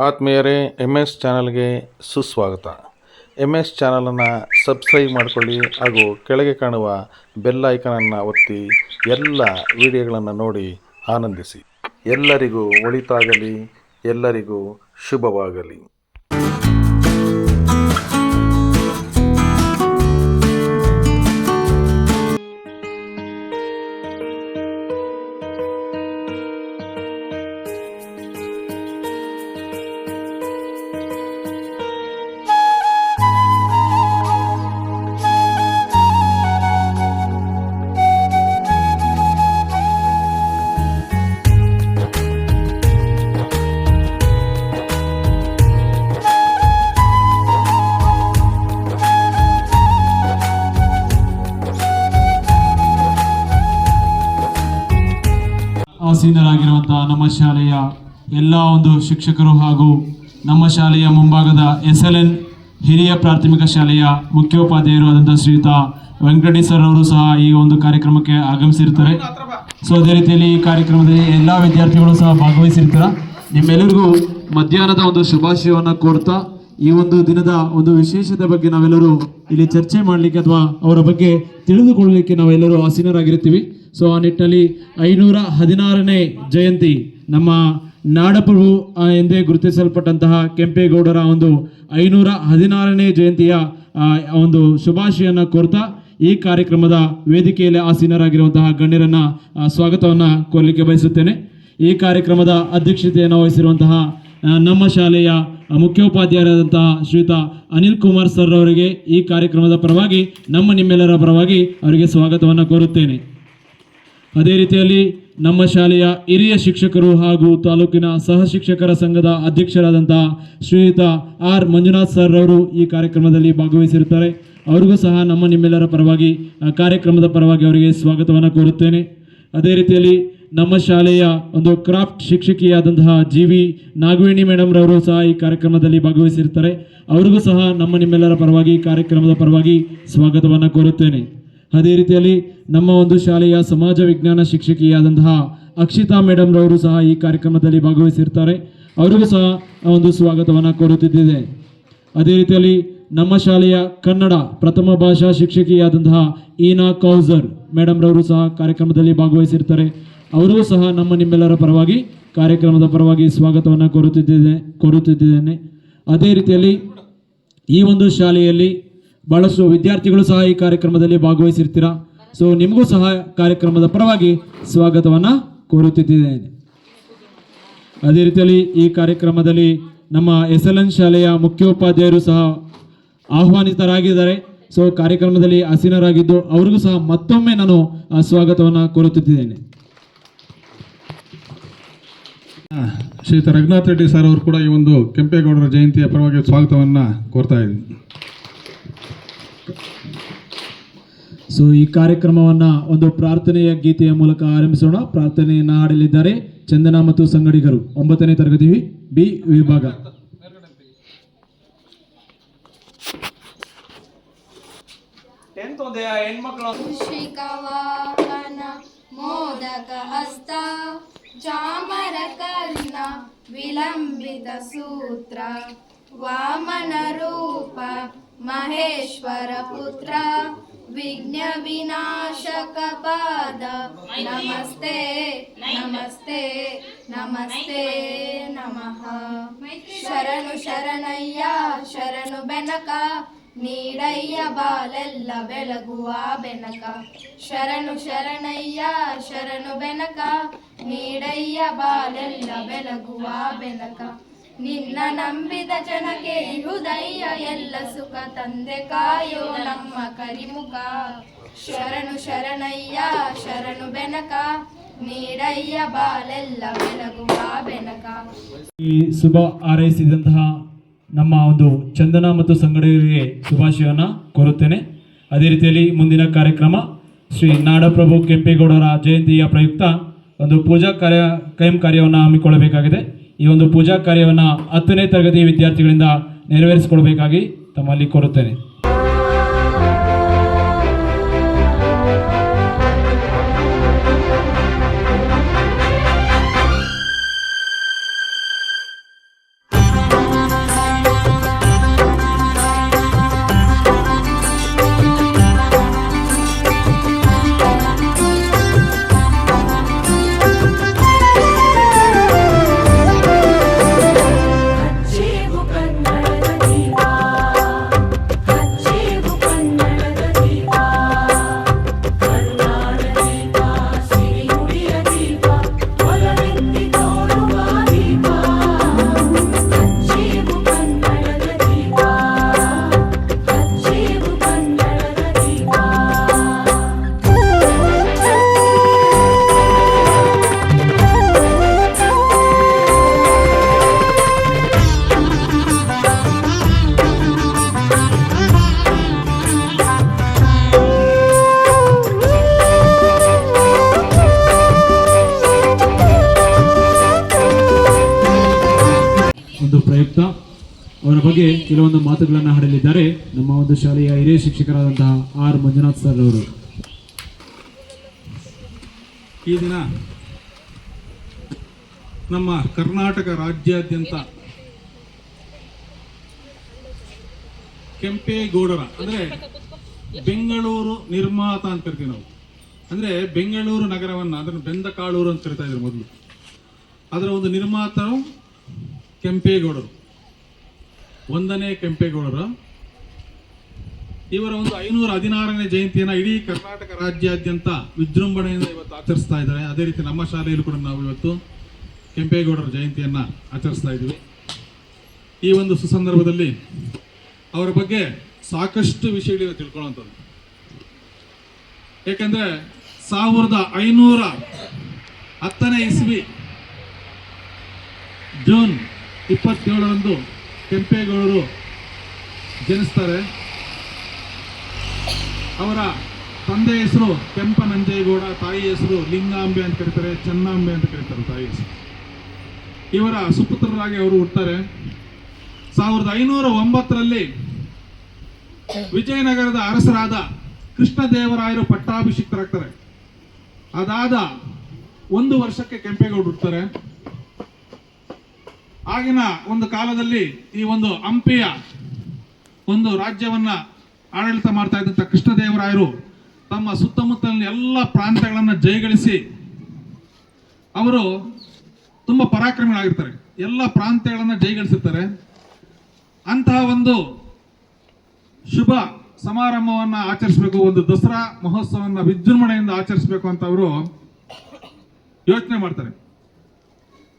ಆತ್ಮೀಯರೇ, MS ಚಾನಲ್ಗೆ ಸುಸ್ವಾಗತ. MS ಚಾನಲನ್ನು ಸಬ್ಸ್ಕ್ರೈಬ್ ಮಾಡಿಕೊಳ್ಳಿ ಹಾಗೂ ಕೆಳಗೆ ಕಾಣುವ ಬೆಲ್ ಐಕನನ್ನು ಒತ್ತಿ ಎಲ್ಲ ವಿಡಿಯೋಗಳನ್ನು ನೋಡಿ ಆನಂದಿಸಿ. ಎಲ್ಲರಿಗೂ ಒಳಿತಾಗಲಿ, ಎಲ್ಲರಿಗೂ ಶುಭವಾಗಲಿ. ಆಸೀನರಾಗಿರುವಂತಹ ನಮ್ಮ ಶಾಲೆಯ ಎಲ್ಲ ಒಂದು ಶಿಕ್ಷಕರು ಹಾಗೂ ನಮ್ಮ ಶಾಲೆಯ ಮುಂಭಾಗದ SLN ಹಿರಿಯ ಪ್ರಾಥಮಿಕ ಶಾಲೆಯ ಮುಖ್ಯೋಪಾಧ್ಯಾಯರು ಆದಂತಹ ಶ್ರೀಯುತ ವೆಂಕಟೇಶ್ ಸರ್ ಅವರು ಸಹ ಈ ಒಂದು ಕಾರ್ಯಕ್ರಮಕ್ಕೆ ಆಗಮಿಸಿರ್ತಾರೆ. ಸೊ ಅದೇ ರೀತಿಯಲ್ಲಿ ಈ ಕಾರ್ಯಕ್ರಮದಲ್ಲಿ ಎಲ್ಲ ವಿದ್ಯಾರ್ಥಿಗಳು ಸಹ ಭಾಗವಹಿಸಿರ್ತಾರೆ. ನಿಮ್ಮೆಲ್ಲರಿಗೂ ಮಧ್ಯಾಹ್ನದ ಒಂದು ಶುಭಾಶಯವನ್ನು ಕೋರ್ತಾ ಈ ಒಂದು ದಿನದ ಒಂದು ವಿಶೇಷತೆ ಬಗ್ಗೆ ನಾವೆಲ್ಲರೂ ಇಲ್ಲಿ ಚರ್ಚೆ ಮಾಡಲಿಕ್ಕೆ ಅಥವಾ ಅವರ ಬಗ್ಗೆ ತಿಳಿದುಕೊಳ್ಳಲಿಕ್ಕೆ ನಾವೆಲ್ಲರೂ ಆಸೀನರಾಗಿರ್ತೀವಿ. ಸೊ ಆ ನಿಟ್ಟಿನಲ್ಲಿ 516ನೇ ಜಯಂತಿ ನಮ್ಮ ನಾಡಪ್ರಭು ಎಂದೇ ಗುರುತಿಸಲ್ಪಟ್ಟಂತಹ ಕೆಂಪೇಗೌಡರ ಒಂದು 516ನೇ ಜಯಂತಿಯ ಒಂದು ಶುಭಾಶಯವನ್ನು ಕೋರ್ತಾ ಈ ಕಾರ್ಯಕ್ರಮದ ವೇದಿಕೆಯಲ್ಲಿ ಆಸೀನರಾಗಿರುವಂತಹ ಗಣ್ಯರನ್ನ ಸ್ವಾಗತವನ್ನು ಕೋರಲಿಕ್ಕೆ ಬಯಸುತ್ತೇನೆ. ಈ ಕಾರ್ಯಕ್ರಮದ ಅಧ್ಯಕ್ಷತೆಯನ್ನು ವಹಿಸಿರುವಂತಹ ನಮ್ಮ ಶಾಲೆಯ ಮುಖ್ಯೋಪಾಧ್ಯಾಯರಾದಂತಹ ಶ್ರೀಯುತ ಅನಿಲ್ ಕುಮಾರ್ ಸರ್ ಅವರಿಗೆ ಈ ಕಾರ್ಯಕ್ರಮದ ಪರವಾಗಿ ನಿಮ್ಮೆಲ್ಲರ ಪರವಾಗಿ ಅವರಿಗೆ ಸ್ವಾಗತವನ್ನು ಕೋರುತ್ತೇನೆ. ಅದೇ ರೀತಿಯಲ್ಲಿ ನಮ್ಮ ಶಾಲೆಯ ಹಿರಿಯ ಶಿಕ್ಷಕರು ಹಾಗೂ ತಾಲೂಕಿನ ಸಹ ಶಿಕ್ಷಕರ ಸಂಘದ ಅಧ್ಯಕ್ಷರಾದಂತಹ ಶ್ರೀಯುತ R ಮಂಜುನಾಥ್ ಸರ್ ಅವರು ಈ ಕಾರ್ಯಕ್ರಮದಲ್ಲಿ ಭಾಗವಹಿಸಿರುತ್ತಾರೆ. ಅವರಿಗೂ ಸಹ ನಿಮ್ಮೆಲ್ಲರ ಪರವಾಗಿ ಕಾರ್ಯಕ್ರಮದ ಪರವಾಗಿ ಅವರಿಗೆ ಸ್ವಾಗತವನ್ನು ಕೋರುತ್ತೇನೆ. ಅದೇ ರೀತಿಯಲ್ಲಿ ನಮ್ಮ ಶಾಲೆಯ ಒಂದು ಕ್ರಾಫ್ಟ್ ಶಿಕ್ಷಕಿಯಾದಂತಹ GV ನಾಗವೇಣಿ ಮೇಡಮ್ ರವರು ಸಹ ಈ ಕಾರ್ಯಕ್ರಮದಲ್ಲಿ ಭಾಗವಹಿಸಿರ್ತಾರೆ. ಅವರಿಗೂ ಸಹ ನಿಮ್ಮೆಲ್ಲರ ಪರವಾಗಿ ಕಾರ್ಯಕ್ರಮದ ಪರವಾಗಿ ಸ್ವಾಗತವನ್ನು ಕೋರುತ್ತೇನೆ. ಅದೇ ರೀತಿಯಲ್ಲಿ ನಮ್ಮ ಒಂದು ಶಾಲೆಯ ಸಮಾಜ ವಿಜ್ಞಾನ ಶಿಕ್ಷಕಿಯಾದಂತಹ ಅಕ್ಷಿತಾ ಮೇಡಮ್ ರವರು ಸಹ ಈ ಕಾರ್ಯಕ್ರಮದಲ್ಲಿ ಭಾಗವಹಿಸಿರ್ತಾರೆ. ಅವರಿಗೂ ಸಹ ಒಂದು ಸ್ವಾಗತವನ್ನು ಕೋರುತ್ತಿದ್ದೇನೆ. ಅದೇ ರೀತಿಯಲ್ಲಿ ನಮ್ಮ ಶಾಲೆಯ ಕನ್ನಡ ಪ್ರಥಮ ಭಾಷಾ ಶಿಕ್ಷಕಿಯಾದಂತಹ ಈನಾ ಕೌಸರ್ ಮೇಡಮ್ ರವರು ಸಹ ಕಾರ್ಯಕ್ರಮದಲ್ಲಿ ಭಾಗವಹಿಸಿರ್ತಾರೆ. ಅವರಿಗೂ ಸಹ ನಿಮ್ಮೆಲ್ಲರ ಪರವಾಗಿ ಕಾರ್ಯಕ್ರಮದ ಪರವಾಗಿ ಸ್ವಾಗತವನ್ನು ಕೋರುತ್ತಿದ್ದೇನೆ. ಅದೇ ರೀತಿಯಲ್ಲಿ ಈ ಒಂದು ಶಾಲೆಯಲ್ಲಿ ಬಹಳಷ್ಟು ವಿದ್ಯಾರ್ಥಿಗಳು ಸಹ ಈ ಕಾರ್ಯಕ್ರಮದಲ್ಲಿ ಭಾಗವಹಿಸಿರ್ತೀರಾ. ಸೊ ನಿಮಗೂ ಸಹ ಕಾರ್ಯಕ್ರಮದ ಪರವಾಗಿ ಸ್ವಾಗತವನ್ನು ಕೋರುತ್ತಿದ್ದೇನೆ. ಅದೇ ರೀತಿಯಲ್ಲಿ ಈ ಕಾರ್ಯಕ್ರಮದಲ್ಲಿ ನಮ್ಮ SLN ಶಾಲೆಯ ಮುಖ್ಯೋಪಾಧ್ಯಾಯರು ಸಹ ಆಹ್ವಾನಿತರಾಗಿದ್ದಾರೆ. ಸೊ ಕಾರ್ಯಕ್ರಮದಲ್ಲಿ ಆಸೀನರಾಗಿದ್ದು ಅವರಿಗೂ ಸಹ ಮತ್ತೊಮ್ಮೆ ನಾನು ಸ್ವಾಗತವನ್ನು ಕೋರುತ್ತಿದ್ದೇನೆ. ಶ್ರೀಯುತ ರಘುನಾಥ್ ರೆಡ್ಡಿ ಸರ್ ಅವರು ಕೂಡ ಈ ಒಂದು ಕೆಂಪೇಗೌಡರ ಜಯಂತಿಯ ಪರವಾಗಿ ಸ್ವಾಗತವನ್ನು ಕೋರ್ತಾ ಇದ್ದೀನಿ. ಸೊ ಈ ಕಾರ್ಯಕ್ರಮವನ್ನು ಒಂದು ಪ್ರಾರ್ಥನೆಯ ಗೀತೆಯ ಮೂಲಕ ಆರಂಭಿಸೋಣ. ಪ್ರಾರ್ಥನೆಯನ್ನು ಹಾಡಲಿದ್ದಾರೆ ಚಂದನ ಮತ್ತು ಸಂಗಡಿಗರು, 9ನೇ ತರಗತಿ B ವಿಭಾಗ. ಮೋದಕ ಹಸ್ತ ಚಾಮರ ಕರ್ಣ ವಿಲಂಬಿತ ಸೂತ್ರ ವಾಮನ ರೂಪ ಮಹೇಶ್ವರ ಪುತ್ರ ವಿಘ್ನ ವಿನಾಶಕ ಪಾದ ನಮಸ್ತೆ ನಮಸ್ತೆ ನಮಸ್ತೆ ನಮಃ. ಶರಣು ಶರಣಯ್ಯ ಶರಣು ಬೆನಕ ನೀಡಯ್ಯ ಬಾಲೆಲ್ಲ ಬೆಳಗುವ ಬೆನಕ. ಶರಣು ಶರಣಯ್ಯ ಶರಣು ಬೆನಕ ನೀಡಯ್ಯ ಬಾಲೆಲ್ಲ ಬೆಳಗುವ ಬೆನಕ. ನಿನ್ನ ನಂಬಿದ ಜನಕ್ಕೆ ಇಹುದಯ್ಯ ಎಲ್ಲ ಸುಖ ತಂದೆ ಕಾಯೋ ನಮ್ಮ ಕರಿಮುಖ. ಶರಣು ಶರಣಯ್ಯ ಶರಣು ಬೆನಕ ನೀಡಯ್ಯ ಬಾಲೆಲ್ಲ ಬೆಳಗುವ ಬೆನಕ. ಈ ಶುಭ ಹಾರೈಸಿದಂತಹ ನಮ್ಮ ಒಂದು ಚಂದನ ಮತ್ತು ಸಂಗಡಿಗರಿಗೆ ಶುಭಾಶಯವನ್ನು ಕೋರುತ್ತೇನೆ. ಅದೇ ರೀತಿಯಲ್ಲಿ ಮುಂದಿನ ಕಾರ್ಯಕ್ರಮ ಶ್ರೀ ನಾಡಪ್ರಭು ಕೆಂಪೇಗೌಡರ ಜಯಂತಿಯ ಪ್ರಯುಕ್ತ ಒಂದು ಪೂಜಾ ಕಾರ್ಯವನ್ನು ಹಮ್ಮಿಕೊಳ್ಳಬೇಕಾಗಿದೆ. ಈ ಒಂದು ಪೂಜಾ ಕಾರ್ಯವನ್ನು 10ನೇ ತರಗತಿ ವಿದ್ಯಾರ್ಥಿಗಳಿಂದ ನೆರವೇರಿಸಿಕೊಡಬೇಕಾಗಿ ತಮ್ಮಲ್ಲಿ ಕೋರುತ್ತೇನೆ. ಒಂದು ಪ್ರಯುಕ್ತ ಅವರ ಬಗ್ಗೆ ಕೆಲವೊಂದು ಮಾತುಗಳನ್ನು ಆಡಲಿದ್ದಾರೆ ನಮ್ಮ ಒಂದು ಶಾಲೆಯ ಹಿರಿಯ ಶಿಕ್ಷಕರಾದಂತಹ ಆರ್ ಮಂಜುನಾಥ್ ಸರ್ ಅವರು. ಈ ದಿನ ನಮ್ಮ ಕರ್ನಾಟಕ ರಾಜ್ಯಾದ್ಯಂತ ಕೆಂಪೇಗೌಡರ ಅಂದರೆ ಬೆಂಗಳೂರು ನಿರ್ಮಾತ ಅಂತ ಕರಿತೀವಿ ನಾವು. ಅಂದರೆ ಬೆಂಗಳೂರು ನಗರವನ್ನು ಅದನ್ನು ಬೆಂದ ಕಾಳೂರು ಅಂತ ಕರಿತಾ ಇದ್ರು ಮೊದಲು. ಅದರ ಒಂದು ನಿರ್ಮಾತರು ಕೆಂಪೇಗೌಡರು, 1ನೇ ಕೆಂಪೇಗೌಡರು. ಇವರ ಒಂದು 516ನೇ ಜಯಂತಿಯನ್ನು ಇಡೀ ಕರ್ನಾಟಕ ರಾಜ್ಯಾದ್ಯಂತ ವಿಜೃಂಭಣೆಯಿಂದ ಇವತ್ತು ಆಚರಿಸ್ತಾ ಇದ್ದಾರೆ. ಅದೇ ರೀತಿ ನಮ್ಮ ಶಾಲೆಯಲ್ಲೂ ಕೂಡ ನಾವು ಇವತ್ತು ಕೆಂಪೇಗೌಡರ ಜಯಂತಿಯನ್ನು ಆಚರಿಸ್ತಾ ಇದ್ದೀವಿ. ಈ ಒಂದು ಸುಸಂದರ್ಭದಲ್ಲಿ ಅವರ ಬಗ್ಗೆ ಸಾಕಷ್ಟು ವಿಷಯಗಳಿವೆ ತಿಳ್ಕೊಳ್ಳುವಂಥದ್ದು. ಏಕೆಂದರೆ 1510ನೇ ಇಸ್ವಿ ಜೂನ್ 27ರಂದು ಕೆಂಪೇಗೌಡರು ಜನಿಸ್ತಾರೆ. ಅವರ ತಂದೆ ಹೆಸರು ಕೆಂಪನಂಜೇಗೌಡ, ತಾಯಿ ಹೆಸರು ಲಿಂಗಾಂಬೆ ಅಂತ ಕರೀತಾರೆ, ಚೆನ್ನಂಬೆ ಅಂತ ಕರೀತಾರೆ ತಾಯಿ ಹೆಸರು. ಇವರ ಸುಪುತ್ರರಾಗಿ ಅವರು ಹುಡ್ತಾರೆ. 1509ರಲ್ಲಿ ವಿಜಯನಗರದ ಅರಸರಾದ ಕೃಷ್ಣದೇವರಾಯರು ಪಟ್ಟಾಭಿಷಿಕ್ತರಾಗ್ತಾರೆ. ಅದಾದ 1 ವರ್ಷಕ್ಕೆ ಕೆಂಪೇಗೌಡರು ಹುಡ್ತಾರೆ. ಆಗಿನ ಒಂದು ಕಾಲದಲ್ಲಿ ಈ ಒಂದು ಹಂಪಿಯ ಒಂದು ರಾಜ್ಯವನ್ನ ಆಡಳಿತ ಮಾಡ್ತಾ ಇದ್ದಂಥ ಕೃಷ್ಣದೇವರಾಯರು ತಮ್ಮ ಸುತ್ತಮುತ್ತಲಿನ ಎಲ್ಲ ಪ್ರಾಂತ್ಯಗಳನ್ನು ಜಯಗಳಿಸಿ ಅವರು ತುಂಬ ಪರಾಕ್ರಮಿಗಳಾಗಿರ್ತಾರೆ. ಎಲ್ಲ ಪ್ರಾಂತ್ಯಗಳನ್ನು ಜಯಗಳಿಸಿರ್ತಾರೆ. ಅಂತಹ ಒಂದು ಶುಭ ಸಮಾರಂಭವನ್ನು ಆಚರಿಸಬೇಕು, ಒಂದು ದಸರಾ ಮಹೋತ್ಸವವನ್ನು ವಿಜೃಂಭಣೆಯಿಂದ ಆಚರಿಸಬೇಕು ಅಂತ ಅವರು ಯೋಚನೆ ಮಾಡ್ತಾರೆ.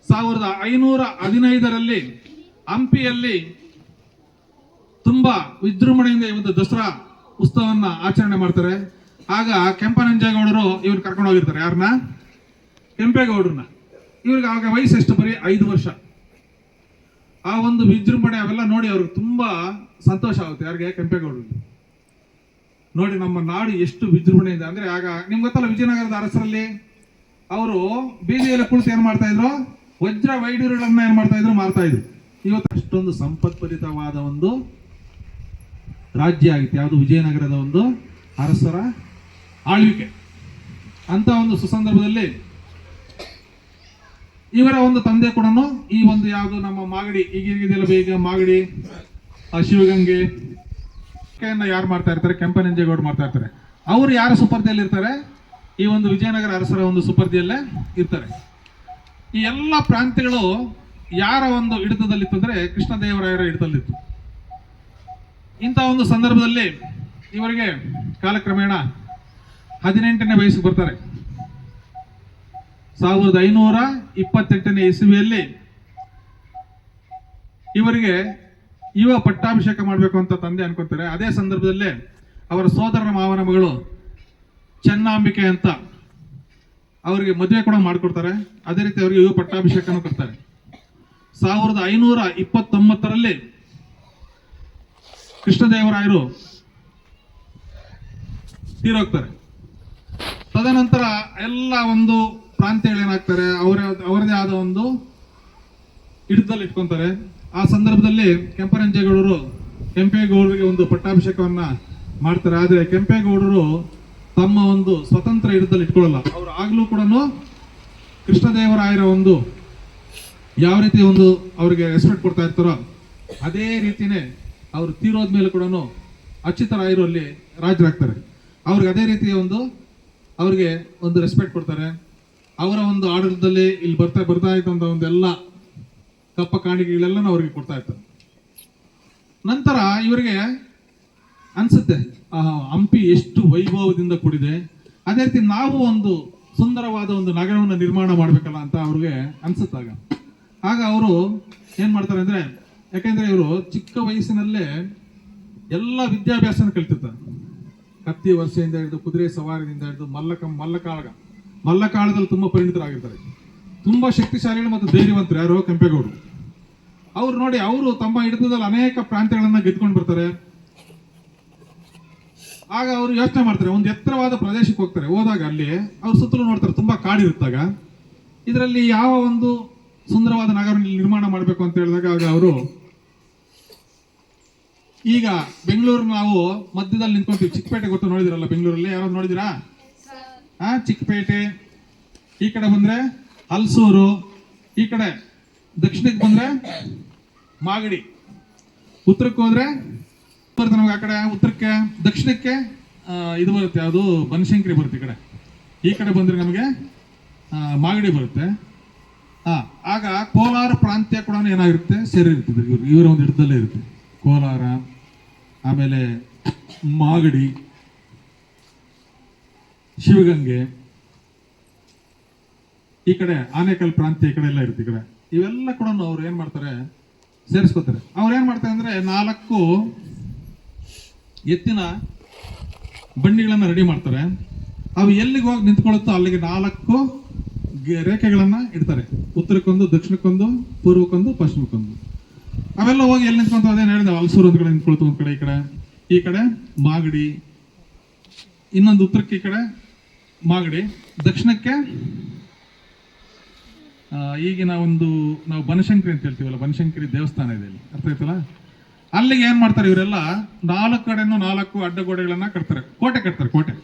1515ರಲ್ಲಿ ಹಂಪಿಯಲ್ಲಿ ತುಂಬಾ ವಿಜೃಂಭಣೆಯಿಂದ ಈ ಒಂದು ದಸರಾ ಉತ್ಸವವನ್ನ ಆಚರಣೆ ಮಾಡ್ತಾರೆ. ಆಗ ಕೆಂಪನಂಜೇಗೌಡರು ಇವ್ರು ಕರ್ಕೊಂಡು ಹೋಗಿರ್ತಾರೆ. ಯಾರನ್ನ? ಕೆಂಪೇಗೌಡರನ್ನ. ಇವ್ರಿಗೆ ಆಗ ವಯಸ್ಸು ಎಷ್ಟು? ಬರೀ 5 ವರ್ಷ. ಆ ಒಂದು ವಿಜೃಂಭಣೆ ಅವೆಲ್ಲ ನೋಡಿ ಅವ್ರಿಗೆ ತುಂಬಾ ಸಂತೋಷ ಆಗುತ್ತೆ. ಯಾರಿಗೆ? ಕೆಂಪೇಗೌಡರಿಗೆ. ನೋಡಿ ನಮ್ಮ ನಾಡು ಎಷ್ಟು ವಿಜೃಂಭಣೆ ಇದೆ ಅಂದ್ರೆ, ಆಗ ನಿಮ್ಗೆ ಗೊತ್ತಲ್ಲ, ವಿಜಯನಗರದ ಅರಸರಲ್ಲಿ ಅವರು ಬೀದಿಯಲ್ಲಿ ಕುಳಿತು ಏನ್ ಮಾಡ್ತಾ ಇದ್ರು? ವಜ್ರ ವೈಡೂರ್ಯಗಳನ್ನ ಏನ್ ಮಾಡ್ತಾ ಇದ್ರು? ಮಾರ್ತಾ ಇದ್ರು. ಇವತ್ತು ಅಷ್ಟೊಂದು ಸಂಪತ್ಭರಿತವಾದ ಒಂದು ರಾಜ್ಯ ಆಗಿತ್ತು ಯಾವುದು? ವಿಜಯನಗರದ ಒಂದು ಅರಸರ ಆಳ್ವಿಕೆ. ಅಂತ ಒಂದು ಸುಸಂದರ್ಭದಲ್ಲಿ ಇವರ ಒಂದು ತಂದೆ ಕೂಡ ಈ ಒಂದು ಯಾವುದು ನಮ್ಮ ಮಾಗಡಿ ಈಗಿದೆಯಲ್ಲ, ಬೇಗ ಮಾಗಡಿ, ಆ ಶಿವಗಂಗೆ ಯಾರು ಮಾಡ್ತಾ ಇರ್ತಾರೆ? ಕೆಂಪನಂಜೇಗೌಡ ಮಾಡ್ತಾ ಇರ್ತಾರೆ. ಅವರು ಯಾರ ಸುಪರ್ದಿಯಲ್ಲಿ ಇರ್ತಾರೆ? ಈ ಒಂದು ವಿಜಯನಗರ ಅರಸರ ಒಂದು ಸುಪರ್ದಿಯಲ್ಲೇ ಇರ್ತಾರೆ. ಈ ಎಲ್ಲ ಪ್ರಾಂತ್ಯಗಳು ಯಾರ ಒಂದು ಹಿಡಿತದಲ್ಲಿತ್ತು ಅಂದ್ರೆ ಕೃಷ್ಣದೇವರಾಯರ ಹಿಡಿತದಲ್ಲಿತ್ತು. ಇಂಥ ಒಂದು ಸಂದರ್ಭದಲ್ಲಿ ಇವರಿಗೆ ಕಾಲಕ್ರಮೇಣ 18ನೇ ವಯಸ್ಸಿಗೆ ಬರ್ತಾರೆ. 1528ನೇ ಇಸವಿಯಲ್ಲಿ ಇವರಿಗೆ ಯುವ ಪಟ್ಟಾಭಿಷೇಕ ಮಾಡಬೇಕು ಅಂತ ತಂದೆ ಅನ್ಕೊಂತಾರೆ. ಅದೇ ಸಂದರ್ಭದಲ್ಲೇ ಅವರ ಸೋದರನ ಮಾವನ ಮಗಳು ಚೆನ್ನಂಬಿಕೆ ಅಂತ ಅವರಿಗೆ ಮದುವೆ ಕೂಡ ಮಾಡಿಕೊಡ್ತಾರೆ. ಅದೇ ರೀತಿ ಅವರಿಗೆ ಯುವ ಪಟ್ಟಾಭಿಷೇಕನೂ ಕೊಡ್ತಾರೆ. 1529ರಲ್ಲಿ ಕೃಷ್ಣದೇವರಾಯರು ತೀರೋಗ್ತಾರೆ. ತದನಂತರ ಎಲ್ಲ ಒಂದು ಪ್ರಾಂತ್ಯಗಳೇನಾಗ್ತಾರೆ, ಅವರದೇ ಆದ ಒಂದು ಹಿಡಿತದಲ್ಲಿ ಇಟ್ಕೊಂತಾರೆ. ಆ ಸಂದರ್ಭದಲ್ಲಿ ಕೆಂಪೇಗೌಡರಿಗೆ ಒಂದು ಪಟ್ಟಾಭಿಷೇಕವನ್ನ ಮಾಡ್ತಾರೆ. ಆದರೆ ಕೆಂಪೇಗೌಡರು ತಮ್ಮ ಒಂದು ಸ್ವತಂತ್ರ ಹಿಡಿತದಲ್ಲಿ ಇಟ್ಕೊಳ್ಳಲ್ಲ. ಅವರು ಆಗ್ಲೂ ಕೂಡ ಕೃಷ್ಣದೇವರಾಯರ ಒಂದು ಯಾವ ರೀತಿ ಒಂದು ಅವರಿಗೆ ರೆಸ್ಪೆಕ್ಟ್ ಕೊಡ್ತಾ ಇರ್ತಾರೋ ಅದೇ ರೀತಿನೇ ಅವರು ತೀರೋದ್ಮೇಲೆ ಕೂಡ ಅಚ್ಯುತರಾಯರು ಅಲ್ಲಿ ರಾಜರಾಗ್ತಾರೆ. ಅವ್ರಿಗೆ ಅದೇ ರೀತಿಯ ಒಂದು ಅವ್ರಿಗೆ ಒಂದು ರೆಸ್ಪೆಕ್ಟ್ ಕೊಡ್ತಾರೆ. ಅವರ ಒಂದು ಆಡಳಿತದಲ್ಲಿ ಇಲ್ಲಿ ಬರ್ತಾ ಇದ್ದಂಥ ಒಂದೆಲ್ಲ ಕಪ್ಪ ಕಾಣಿಕೆಗಳೆಲ್ಲ ಅವ್ರಿಗೆ ಕೊಡ್ತಾ ಇರ್ತಾರೆ. ನಂತರ ಇವರಿಗೆ ಅನ್ಸುತ್ತೆ, ಹಂಪಿ ಎಷ್ಟು ವೈಭವದಿಂದ ಕೂಡಿದೆ, ಅದೇ ರೀತಿ ನಾವು ಒಂದು ಸುಂದರವಾದ ಒಂದು ನಗರವನ್ನು ನಿರ್ಮಾಣ ಮಾಡಬೇಕಲ್ಲ ಅಂತ ಅವ್ರಿಗೆ ಅನ್ಸುತ್ತಾಗ. ಆಗ ಅವರು ಏನ್ ಮಾಡ್ತಾರೆ ಅಂದ್ರೆ, ಯಾಕೆಂದ್ರೆ ಇವರು ಚಿಕ್ಕ ವಯಸ್ಸಿನಲ್ಲೇ ಎಲ್ಲ ವಿದ್ಯಾಭ್ಯಾಸನ ಕಲಿತಿರ್ತಾರೆ. ಕತ್ತಿ ವರ್ಷದಿಂದ ಹಿಡಿದು ಕುದುರೆ ಸವಾರಿಯಿಂದ ಹಿಡಿದು ಮಲ್ಲಕಾಳದಲ್ಲಿ ತುಂಬಾ ಪರಿಣಿತರಾಗಿರ್ತಾರೆ. ತುಂಬಾ ಶಕ್ತಿಶಾಲಿಗಳು ಮತ್ತು ಧೈರ್ಯವಂತರು ಯಾರು? ಕೆಂಪೇಗೌಡರು. ಅವ್ರು ನೋಡಿ, ಅವರು ತಮ್ಮ ಹಿಡಿತದಲ್ಲಿ ಅನೇಕ ಪ್ರಾಂತ್ಯಗಳನ್ನ ಗೆದ್ಕೊಂಡು ಬರ್ತಾರೆ. ಆಗ ಅವರು ಯೋಚನೆ ಮಾಡ್ತಾರೆ, ಒಂದು ಎತ್ತರವಾದ ಪ್ರದೇಶಕ್ಕೆ ಹೋಗ್ತಾರೆ. ಹೋದಾಗ ಅಲ್ಲಿ ಅವ್ರ ಸುತ್ತಲೂ ನೋಡ್ತಾರೆ, ತುಂಬಾ ಕಾಡಿರುತ್ತಾಗ ಇದರಲ್ಲಿ ಯಾವ ಒಂದು ಸುಂದರವಾದ ನಗರ ನಿರ್ಮಾಣ ಮಾಡಬೇಕು ಅಂತ ಹೇಳಿದಾಗ ಆಗ ಅವರು ಈಗ ಬೆಂಗಳೂರು ನಾವು ಮಧ್ಯದಲ್ಲಿ ನಿಂತ್ಕೊಂತೀವಿ. ಚಿಕ್ಕಪೇಟೆ ಗೊತ್ತು, ನೋಡಿದಿರಲ್ಲ ಬೆಂಗಳೂರಲ್ಲಿ, ಯಾರಾದ್ರು ನೋಡಿದಿರಾ? ಚಿಕ್ಕಪೇಟೆ. ಈ ಕಡೆ ಬಂದ್ರೆ ಹಲಸೂರು, ಈ ಕಡೆ ದಕ್ಷಿಣಕ್ಕೆ ಬಂದ್ರೆ ಮಾಗಡಿ, ಉತ್ತರಕ್ಕೆ ಹೋದ್ರೆ ಬರುತ್ತೆ ನಮ್ಗೆ. ಆ ಕಡೆ ಉತ್ತರಕ್ಕೆ ದಕ್ಷಿಣಕ್ಕೆ ಇದು ಬರುತ್ತೆ, ಯಾವುದು ಬನಶಂಕರಿ ಬರುತ್ತೆ. ಈ ಕಡೆ ಬಂದ್ರೆ ನಮಗೆ ಮಾಗಡಿ ಬರುತ್ತೆ. ಆಗ ಕೋಲಾರ ಪ್ರಾಂತ್ಯ ಕೂಡ ಏನಾಗಿರುತ್ತೆ, ಸೇರಿರ್ತದೆ. ಇವರ ಒಂದು ಹಿಡಿದಲ್ಲೇ ಇರುತ್ತೆ ಕೋಲಾರ, ಆಮೇಲೆ ಮಾಗಡಿ, ಶಿವಗಂಗೆ, ಈ ಕಡೆ ಆನೇಕಲ್ ಪ್ರಾಂತ್ಯ ಈ ಕಡೆ ಎಲ್ಲ ಇರುತ್ತೆ. ಈ ಕಡೆ ಇವೆಲ್ಲ ಕೂಡ ಅವ್ರು ಏನ್ ಮಾಡ್ತಾರೆ, ಸೇರಿಸ್ಕೋತಾರೆ. ಅವ್ರು ಏನ್ ಮಾಡ್ತಾರೆ ಅಂದ್ರೆ 4 ಎತ್ತಿನ ಬಂಡಿಗಳನ್ನ ರೆಡಿ ಮಾಡ್ತಾರೆ. ಅವು ಎಲ್ಲಿಗೆ ಹೋಗಿ ನಿಂತ್ಕೊಳ್ಳುತ್ತೋ ಅಲ್ಲಿಗೆ 4 ರೇಖೆಗಳನ್ನ ಇಡ್ತಾರೆ. ಉತ್ತರಕ್ಕೊಂದು, ದಕ್ಷಿಣಕ್ಕೊಂದು, ಪೂರ್ವಕ್ಕೊಂದು, ಪಶ್ಚಿಮಕ್ಕೊಂದು. ಅವೆಲ್ಲ ಹೋಗಿ ಎಲ್ಲಿ ನಿಂತ್ಕೊಂತ, ಅದೇನು ಹೇಳಿದೆ, ಹಲಸೂರು ಒಂದ್ ಕಡೆ ನಿಂತ್ಕೊಳ್ತು, ಒಂದ್ ಕಡೆ ಈ ಕಡೆ ಮಾಗಡಿ, ಇನ್ನೊಂದು ಉತ್ತರಕ್ಕೆ ಈ ಕಡೆ ಮಾಗಡಿ, ದಕ್ಷಿಣಕ್ಕೆ ಈಗಿನ ನಾವು ಬನಶಂಕರಿ ಅಂತ ಹೇಳ್ತೀವಲ್ಲ, ಬನಶಂಕರಿ ದೇವಸ್ಥಾನ ಇದೆ ಇಲ್ಲಿ, ಅರ್ಥ ಆಯ್ತಲ್ಲ. ಅಲ್ಲಿಗೆ ಏನ್ ಮಾಡ್ತಾರೆ ಇವರೆಲ್ಲ, 4 ಕಡೆನೂ 4 ಅಡ್ಡಗೋಡೆಗಳನ್ನ ಕಟ್ತಾರೆ, ಕೋಟೆ ಕಟ್ತಾರೆ. ಕೋಟೆ,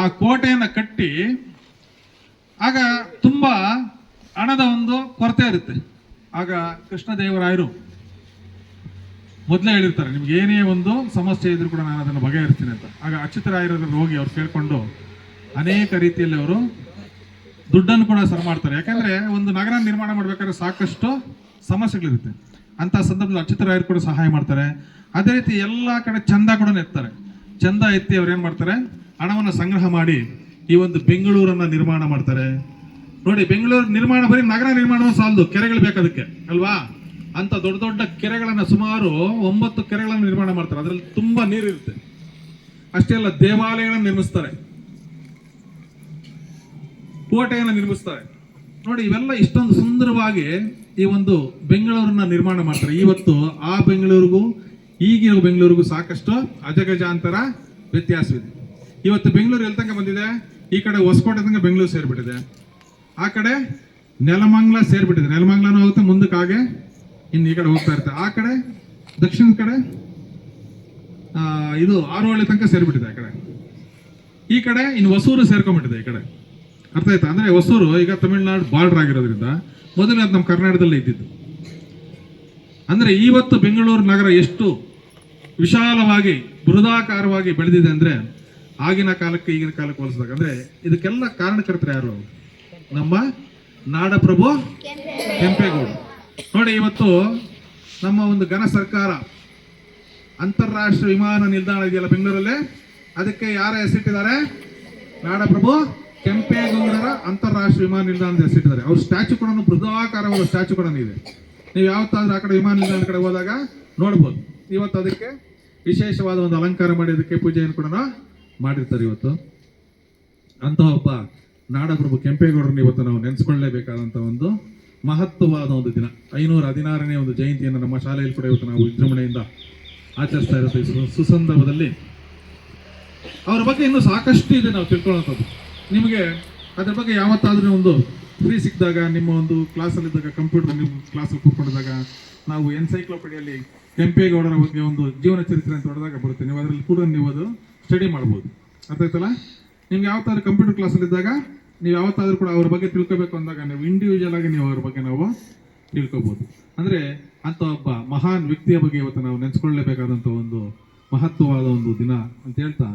ಆ ಕೋಟೆಯನ್ನ ಕಟ್ಟಿ ಆಗ ತುಂಬಾ ಹಣದ ಒಂದು ಕೊರತೆ ಇರುತ್ತೆ. ಆಗ ಕೃಷ್ಣದೇವರಾಯರು ಮೊದಲೇ ಹೇಳಿರ್ತಾರೆ, ನಿಮ್ಗೆ ಏನೇ ಒಂದು ಸಮಸ್ಯೆ ಇದ್ರೂ ಕೂಡ ನಾನು ಅದನ್ನು ಬಗೆಹರಿಸ್ತೀನಿ ಅಂತ. ಆಗ ಅಚ್ಯುತರಾಯರನ್ನು ಹೋಗಿ ಅವ್ರು ಕೇಳ್ಕೊಂಡು ಅನೇಕ ರೀತಿಯಲ್ಲಿ ಅವರು ದುಡ್ಡನ್ನು ಕೂಡ ಸರ್ ಮಾಡ್ತಾರೆ. ಯಾಕಂದ್ರೆ ಒಂದು ನಗರ ನಿರ್ಮಾಣ ಮಾಡ್ಬೇಕಾದ್ರೆ ಸಾಕಷ್ಟು ಸಮಸ್ಯೆಗಳಿರುತ್ತೆ. ಅಂತ ಸಂದರ್ಭದಲ್ಲಿ ಅಚ್ಯುತರಾಯರು ಕೂಡ ಸಹಾಯ ಮಾಡ್ತಾರೆ. ಅದೇ ರೀತಿ ಎಲ್ಲ ಕಡೆ ಚಂದ ಕೂಡ ಎತ್ತಾರೆ. ಚಂದ ಎತ್ತಿ ಅವ್ರು ಏನ್ ಮಾಡ್ತಾರೆ, ಹಣವನ್ನು ಸಂಗ್ರಹ ಮಾಡಿ ಈ ಒಂದು ಬೆಂಗಳೂರನ್ನ ನಿರ್ಮಾಣ ಮಾಡ್ತಾರೆ. ನೋಡಿ, ಬೆಂಗಳೂರು ನಿರ್ಮಾಣ ಬರೀ ನಗರ ನಿರ್ಮಾಣ ಸಾಲದು, ಕೆರೆಗಳು ಬೇಕಾದಕ್ಕೆ ಅಲ್ವಾ. ಅಂತ ದೊಡ್ಡ ದೊಡ್ಡ ಕೆರೆಗಳನ್ನ, ಸುಮಾರು 9 ಕೆರೆಗಳನ್ನು ನಿರ್ಮಾಣ ಮಾಡ್ತಾರೆ. ಅದರಲ್ಲಿ ತುಂಬಾ ನೀರಿರುತ್ತೆ. ಅಷ್ಟೇ ಅಲ್ಲ, ದೇವಾಲಯಗಳನ್ನು ನಿರ್ಮಿಸ್ತಾರೆ, ಕೋಟೆಯನ್ನು ನಿರ್ಮಿಸ್ತಾರೆ. ನೋಡಿ, ಇವೆಲ್ಲ ಇಷ್ಟೊಂದು ಸುಂದರವಾಗಿ ಈ ಒಂದು ಬೆಂಗಳೂರನ್ನ ನಿರ್ಮಾಣ ಮಾಡ್ತಾರೆ. ಇವತ್ತು ಆ ಬೆಂಗಳೂರಿಗೂ ಈಗಿರೋ ಬೆಂಗಳೂರಿಗೂ ಸಾಕಷ್ಟು ಅಜಗಜಾಂತರ ವ್ಯತ್ಯಾಸವಿದೆ. ಇವತ್ತು ಬೆಂಗಳೂರು ಎಲ್ಲಿ ತನಕ ಬಂದಿದೆ, ಈ ಕಡೆ ಹೊಸಕೋಟೆ ತನಕ ಬೆಂಗಳೂರು ಸೇರ್ಬಿಟ್ಟಿದೆ, ಆ ಕಡೆ ನೆಲಮಂಗಲ ಸೇರ್ಬಿಟ್ಟಿದೆ. ನೆಲಮಂಗಲನೂ ಆಗುತ್ತೆ ಮುಂದಕ್ಕೆ, ಹಾಗೆ ಇನ್ನು ಈ ಕಡೆ ಹೋಗ್ತಾ ಇರುತ್ತೆ. ಆ ಕಡೆ ದಕ್ಷಿಣದ ಕಡೆ ಇದು ಆರೋಹಳ್ಳಿ ತನಕ ಸೇರ್ಬಿಟ್ಟಿದೆ. ಆ ಕಡೆ ಈ ಕಡೆ ಇನ್ನು ಹೊಸೂರು ಸೇರ್ಕೊಂಡ್ಬಿಟ್ಟಿದೆ ಈ ಕಡೆ, ಅರ್ಥ ಆಯ್ತಾ. ಅಂದ್ರೆ ಹೊಸೂರು ಈಗ ತಮಿಳುನಾಡು ಬಾರ್ಡರ್ ಆಗಿರೋದ್ರಿಂದ ಮೊದಲೇ ಅದು ನಮ್ಮ ಕರ್ನಾಟಕದಲ್ಲೇ ಇದ್ದಿದ್ದು. ಅಂದ್ರೆ ಇವತ್ತು ಬೆಂಗಳೂರು ನಗರ ಎಷ್ಟು ವಿಶಾಲವಾಗಿ ಬೃಹದಾಕಾರವಾಗಿ ಬೆಳೆದಿದೆ ಅಂದ್ರೆ ಆಗಿನ ಕಾಲಕ್ಕೆ ಈಗಿನ ಕಾಲಕ್ಕೆ ಹೋಲಿಸಿದಾಗ. ಅಂದ್ರೆ ಇದಕ್ಕೆಲ್ಲ ಕಾರಣಕರ್ತರು ಯಾರು, ನಮ್ಮ ನಾಡಪ್ರಭು ಕೆಂಪೇಗೌಡರು. ನೋಡಿ, ಇವತ್ತು ನಮ್ಮ ಒಂದು ಘನ ಸರ್ಕಾರ ಅಂತಾರಾಷ್ಟ್ರೀಯ ವಿಮಾನ ನಿಲ್ದಾಣ ಇದೆಯಲ್ಲ ಬೆಂಗಳೂರಲ್ಲಿ, ಅದಕ್ಕೆ ಯಾರ ಹೆಸರಿಟ್ಟಿದ್ದಾರೆ, ನಾಡಪ್ರಭು ಕೆಂಪೇಗೌಡರ ಅಂತಾರಾಷ್ಟ್ರೀಯ ವಿಮಾನ ನಿಲ್ದಾಣದ ಹೆಸರಿಟ್ಟಿದ್ದಾರೆ. ಅವ್ರ ಸ್ಟ್ಯಾಚು ಕೂಡ ಬೃಹದಾಕಾರವಾದ ಸ್ಟ್ಯಾಚು ಕೂಡ ಇದೆ. ನೀವು ಯಾವತ್ತಾದ್ರೂ ಆ ಕಡೆ ವಿಮಾನ ನಿಲ್ದಾಣ ಕಡೆ ಹೋದಾಗ ನೋಡ್ಬೋದು. ಇವತ್ತು ಅದಕ್ಕೆ ವಿಶೇಷವಾದ ಒಂದು ಅಲಂಕಾರ ಮಾಡಿ ಅದಕ್ಕೆ ಪೂಜೆಯನ್ನು ಕೂಡ ಮಾಡಿರ್ತಾರೆ. ಇವತ್ತು ಅಂತ ಒಬ್ಬ ನಾಡಪ್ರಭು ಕೆಂಪೇಗೌಡರನ್ನ ಇವತ್ತು ನಾವು ನೆನೆಸ್ಕೊಳ್ಳೇಬೇಕಾದಂತ ಒಂದು ಮಹತ್ವವಾದ ಒಂದು ದಿನ. 516ನೇ ಒಂದು ಜಯಂತಿಯನ್ನು ನಮ್ಮ ಶಾಲೆಯಲ್ಲಿ ಕೂಡ ಇವತ್ತು ನಾವು ವಿಜೃಂಭಣೆಯಿಂದ ಆಚರಿಸ್ತಾ ಇರುತ್ತೆ. ಸುಸಂದರ್ಭದಲ್ಲಿ ಅವರ ಬಗ್ಗೆ ಇನ್ನೂ ಸಾಕಷ್ಟು ಇದೆ ನಾವು ತಿಳ್ಕೊಳ್ಳೋಂಥದ್ದು. ನಿಮಗೆ ಅದ್ರ ಬಗ್ಗೆ ಯಾವತ್ತಾದ್ರೂ ಒಂದು ಫ್ರೀ ಸಿಕ್ಕಿದಾಗ, ನಿಮ್ಮ ಒಂದು ಕ್ಲಾಸಲ್ಲಿದ್ದಾಗ, ಕಂಪ್ಯೂಟರ್ ನಿಮ್ಮ ಕ್ಲಾಸಲ್ಲಿ ಕೂತ್ಕೊಂಡಿದ್ದಾಗ, ನಾವು ಎನ್ಸೈಕ್ಲೋಪೀಡಿಯಲ್ಲಿ ಕೆಂಪೇಗೌಡರ ಬಗ್ಗೆ ಒಂದು ಜೀವನ ಚರಿತ್ರೆ ಅಂತ ಹೊಡೆದಾಗ ಬರುತ್ತೆ. ನೀವು ಅದರಲ್ಲಿ ಕೂಡ ನೀವು ಅದು ಸ್ಟಡಿ ಮಾಡ್ಬೋದು, ಅರ್ಥ ಆಯ್ತಲ್ಲ. ನಿಮ್ಗೆ ಯಾವತ್ತಾದ್ರೂ ಕಂಪ್ಯೂಟರ್ ಕ್ಲಾಸಲ್ಲಿದ್ದಾಗ ನೀವು ಯಾವತ್ತಾದ್ರೂ ಕೂಡ ಅವ್ರ ಬಗ್ಗೆ ತಿಳ್ಕೊಬೇಕು ಅಂದಾಗ ನೀವು ಇಂಡಿವಿಜುವಲ್ ಆಗಿ ನೀವು ಅವ್ರ ಬಗ್ಗೆ ನಾವು ತಿಳ್ಕೊಬೋದು. ಅಂದರೆ ಅಂತ ಒಬ್ಬ ಮಹಾನ್ ವ್ಯಕ್ತಿಯ ಬಗ್ಗೆ ಇವತ್ತು ನಾವು ನೆನೆಸ್ಕೊಳ್ಳೇಬೇಕಾದಂಥ ಒಂದು ಮಹತ್ವವಾದ ಒಂದು ದಿನ ಅಂತ ಹೇಳ್ತಾ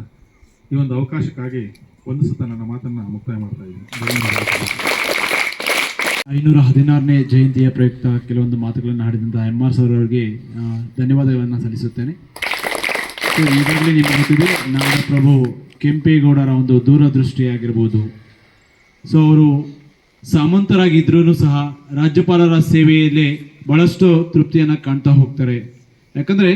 ಈ ಒಂದು ಅವಕಾಶಕ್ಕಾಗಿ ಒಂದು ಸುತ್ತ ನನ್ನ ಮಾತನ್ನು ಮುಕ್ತಾಯ ಮಾಡ್ತಾ ಇದ್ದೀನಿ. 516ನೇ ಜಯಂತಿಯ ಪ್ರಯುಕ್ತ ಕೆಲವೊಂದು ಮಾತುಗಳನ್ನು ಆಡಿದಂಥ MR ಸರ್ ಅವರಿಗೆ ಧನ್ಯವಾದಗಳನ್ನು ಸಲ್ಲಿಸುತ್ತೇನೆ. ಸೊ ಈಗಾಗಲೇ ನಿಮಗೆ ಗೊತ್ತಿದೆ, ನಾಡಪ್ರಭು ಕೆಂಪೇಗೌಡರ ಒಂದು ದೂರದೃಷ್ಟಿಯಾಗಿರ್ಬೋದು. ಸೊ ಅವರು ಸಾಮಂತರಾಗಿದ್ರೂ ಸಹ ರಾಜ್ಯಪಾಲರ ಸೇವೆಯಲ್ಲೇ ಬಹಳಷ್ಟು ತೃಪ್ತಿಯನ್ನು ಕಾಣ್ತಾ ಹೋಗ್ತಾರೆ. ಯಾಕಂದರೆ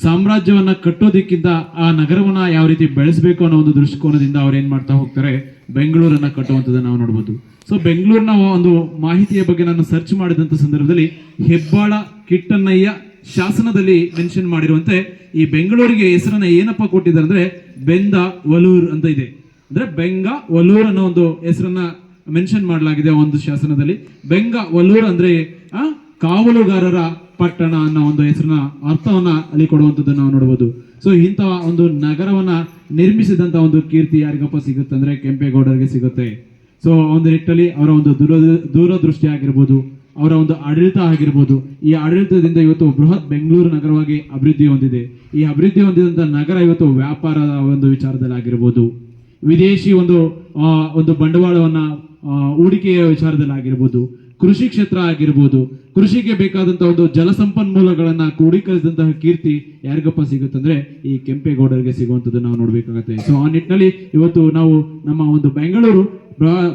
ಸಾಮ್ರಾಜ್ಯವನ್ನು ಕಟ್ಟೋದಕ್ಕಿಂತ ಆ ನಗರವನ್ನು ಯಾವ ರೀತಿ ಬೆಳೆಸಬೇಕು ಅನ್ನೋ ಒಂದು ದೃಷ್ಟಿಕೋನದಿಂದ ಅವ್ರು ಏನು ಮಾಡ್ತಾ ಹೋಗ್ತಾರೆ, ಬೆಂಗಳೂರನ್ನು ಕಟ್ಟುವಂಥದ್ದನ್ನು ನಾವು ನೋಡ್ಬೋದು. ಸೊ ಬೆಂಗಳೂರಿನ ಒಂದು ಮಾಹಿತಿಯ ಬಗ್ಗೆ ನಾನು ಸರ್ಚ್ ಮಾಡಿದಂಥ ಸಂದರ್ಭದಲ್ಲಿ ಹೆಬ್ಬಾಳ ಕಿಟ್ಟಣ್ಣಯ್ಯ ಶಾಸನದಲ್ಲಿ ಮೆನ್ಷನ್ ಮಾಡಿರುವಂತೆ ಈ ಬೆಂಗಳೂರಿಗೆ ಹೆಸರನ್ನ ಏನಪ್ಪ ಕೊಟ್ಟಿದ್ದಾರೆ ಅಂದ್ರೆ ಬೆಂದ ವಲೂರ್ ಅಂತ ಇದೆ. ಅಂದ್ರೆ ಬೆಂಗ ವಲೂರ್ ಅನ್ನೋ ಒಂದು ಹೆಸರನ್ನ ಮೆನ್ಷನ್ ಮಾಡಲಾಗಿದೆ ಒಂದು ಶಾಸನದಲ್ಲಿ. ಬೆಂಗವಲ್ಲೂರು ಅಂದ್ರೆ ಕಾವಲುಗಾರರ ಪಟ್ಟಣ ಅನ್ನೋ ಒಂದು ಹೆಸರಿನ ಅರ್ಥವನ್ನ ಅಲ್ಲಿ ಕೊಡುವಂಥದ್ದನ್ನು ನಾವು ನೋಡಬಹುದು. ಸೊ ಇಂತಹ ಒಂದು ನಗರವನ್ನ ನಿರ್ಮಿಸಿದಂತ ಒಂದು ಕೀರ್ತಿ ಯಾರಿಗಪ್ಪ ಸಿಗುತ್ತೆ ಅಂದ್ರೆ ಕೆಂಪೇಗೌಡರಿಗೆ ಸಿಗುತ್ತೆ. ಸೊ ಒಂದು ನಿಟ್ಟಲ್ಲಿ ಅವರ ಒಂದು ದೂರದೃಷ್ಟಿ ಆಗಿರ್ಬೋದು, ಅವರ ಒಂದು ಆಡಳಿತ ಆಗಿರ್ಬೋದು, ಈ ಆಡಳಿತದಿಂದ ಇವತ್ತು ಬೃಹತ್ ಬೆಂಗಳೂರು ನಗರವಾಗಿ ಅಭಿವೃದ್ಧಿ ಹೊಂದಿದೆ. ಈ ಅಭಿವೃದ್ಧಿ ಹೊಂದಿದಂತ ನಗರ ಇವತ್ತು ವ್ಯಾಪಾರದ ಒಂದು ವಿಚಾರದಲ್ಲಿ ಆಗಿರ್ಬೋದು, ವಿದೇಶಿ ಒಂದು ಬಂಡವಾಳವನ್ನ ಹೂಡಿಕೆಯ ವಿಚಾರದಲ್ಲಿ ಆಗಿರ್ಬೋದು, ಕೃಷಿ ಕ್ಷೇತ್ರ ಆಗಿರ್ಬೋದು, ಕೃಷಿಗೆ ಬೇಕಾದಂತಹ ಒಂದು ಜಲಸಂಪನ್ಮೂಲಗಳನ್ನ ಕ್ರೋಢೀಕರಿಸಿದಂತಹ ಕೀರ್ತಿ ಯಾರಿಗಪ್ಪ ಸಿಗುತ್ತಂದ್ರೆ ಈ ಕೆಂಪೇಗೌಡರಿಗೆ ಸಿಗುವಂಥದ್ದು ನಾವು ನೋಡ್ಬೇಕಾಗತ್ತೆ. ಸೊ ಆ ನಿಟ್ಟಿನಲ್ಲಿ ಇವತ್ತು ನಾವು ನಮ್ಮ ಒಂದು ಬೆಂಗಳೂರು